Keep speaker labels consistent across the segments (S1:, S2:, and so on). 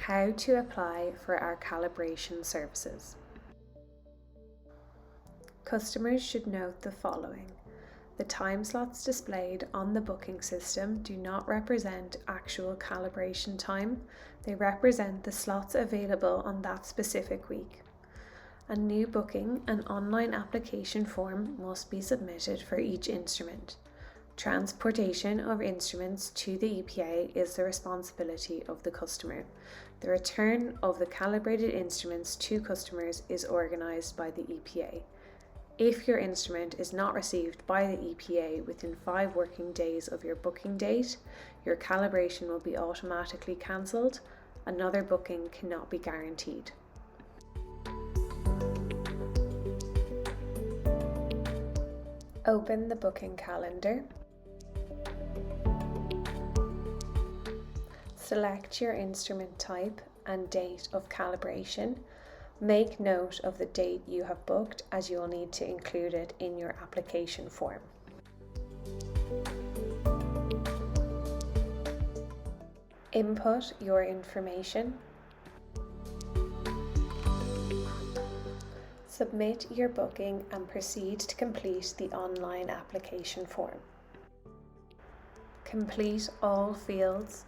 S1: How to apply for our calibration services. Customers should note the following. The time slots displayed on the booking system do not represent actual calibration time. They represent the slots available on that specific week. A new booking and online application form must be submitted for each instrument. Transportation of instruments to the EPA is the responsibility of the customer. The return of the calibrated instruments to customers is organised by the EPA. If your instrument is not received by the EPA within 5 working days of your booking date, your calibration will be automatically cancelled. Another booking cannot be guaranteed. Open the booking calendar. Select your instrument type and date of calibration. Make note of the date you have booked, as you will need to include it in your application form. Input your information. Submit your booking and proceed to complete the online application form. Complete all fields.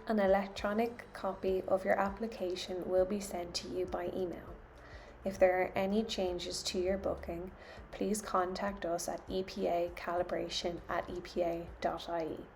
S1: An electronic copy of your application will be sent to you by email. If there are any changes to your booking, please contact us at epacalibration@epa.ie.